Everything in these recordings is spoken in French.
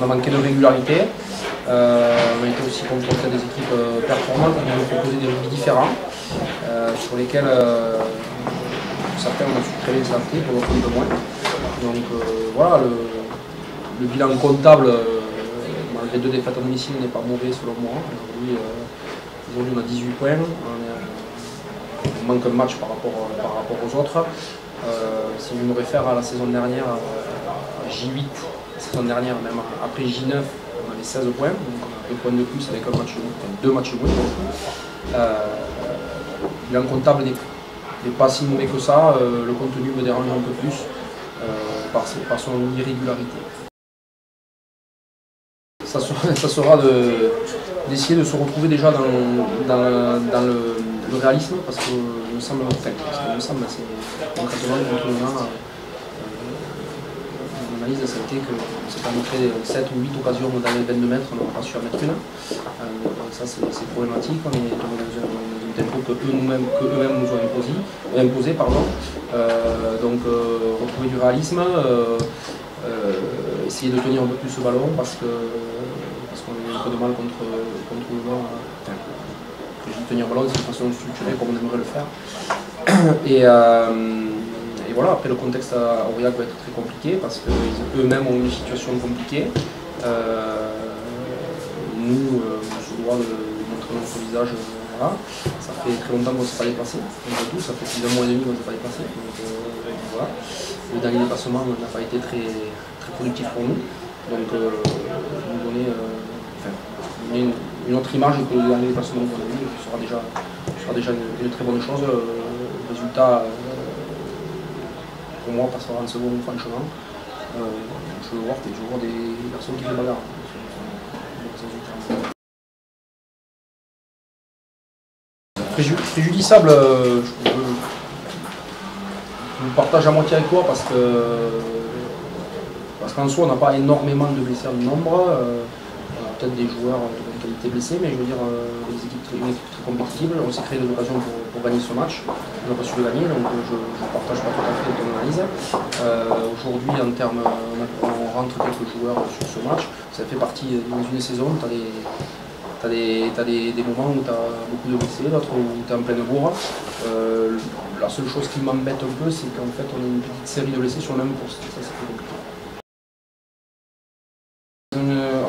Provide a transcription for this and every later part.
On a manqué de régularité. On a été aussi confronté à des équipes performantes qui nous ont proposé des rugby différents, sur lesquels certains ont su très bien s'adapter, pour d'autres un peu moins. Donc voilà, le bilan comptable, malgré 2 défaites à domicile, n'est pas mauvais selon moi. Aujourd'hui, on a 18 points. On manque un match par rapport aux autres. Si je me réfère à la saison dernière, à J8, la saison dernière, même après J9, on avait 16 points, donc on a 2 points de plus avec un match, 2 matchs nuls. Le bilan comptable n'est pas si mauvais que ça, le contenu me dérange un peu plus par son irrégularité. Ça sera d'essayer de se retrouver déjà dans le réalisme, parce que il me semble, c'est concrètement contre le Nord, mon analyse ça a été que c'est pas montré 7 ou 8 occasions dans les 22 mètres, on n'a pas su en mettre une. Ça c'est problématique, on est dans un tempo qu'eux-mêmes nous ont imposé. Donc retrouver du réalisme, essayer de tenir un peu plus ce ballon parce qu'on a un peu de mal contre le Nord. Tenir le ballon de façon structurée comme on aimerait le faire. Et voilà, après le contexte à Aurillac va être très compliqué parce qu'eux-mêmes ont une situation compliquée. Nous, on se doit de montrer notre visage. Voilà. Ça fait très longtemps qu'on ne s'est pas déplacé. Ça fait plus d'un mois et demi qu'on ne s'est pas déplacé. Donc, voilà. Le dernier déplacement n'a pas été très productif pour nous. Donc nous donner une autre image que le dernier déplacement qu'on a eu, sera déjà une très bonne chose. Le résultat, pour moi, passera en second franchement. Je veux voir des personnes qui se bagarrent. Préjudiciable, je le partage à moitié avec toi parce qu'en soi, on n'a pas énormément de blessés en nombre. On a peut-être des joueurs de bonne qualité blessés, mais je veux dire, une équipe très compétitive. On s'est créé des occasions pour gagner ce match. On n'a pas su le gagner, donc je ne partage pas tout à fait ton analyse. Aujourd'hui, en termes, on rentre quelques joueurs sur ce match. Ça fait partie dans une saison. Tu as des moments où tu as beaucoup de blessés, d'autres où tu es en pleine bourre. La seule chose qui m'embête un peu, c'est qu'en fait, on a une petite série de blessés sur le même poste. Ça, c'est plus compliqué.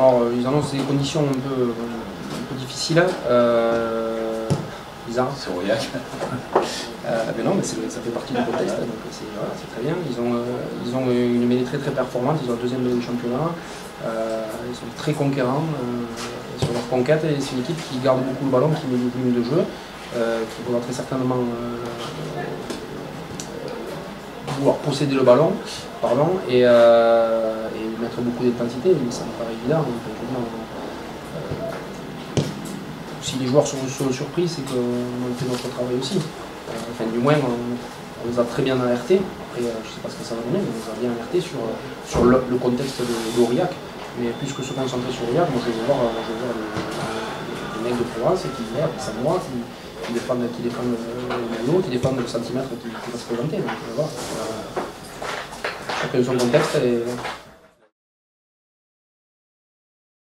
Alors, ils annoncent des conditions un peu difficiles. Bizarre. C'est Aurillac. Mais non, mais ça fait partie du contexte, donc c'est très bien. Ils ont une mêlée très performante, ils ont le deuxième du championnat. Ils sont très conquérants sur leur conquête et c'est une équipe qui garde beaucoup le ballon, qui met du volume de jeu, qui pourra très certainement vouloir posséder le ballon et mettre beaucoup d'intensité, mais ça me paraît évident. Si les joueurs sont surpris, c'est qu'on fait notre travail aussi. Enfin, du moins, on les a très bien alertés. Après, je ne sais pas ce que ça va donner, mais on les a bien alertés sur le contexte d'Aurillac. Mais plus que se concentrer sur Aurillac, moi je veux voir les mecs de Provence qui s'amoient, qui défendent le maillot, qui défendent le centimètre qui va se présenter. Donc, je vais voir. Chacun son contexte.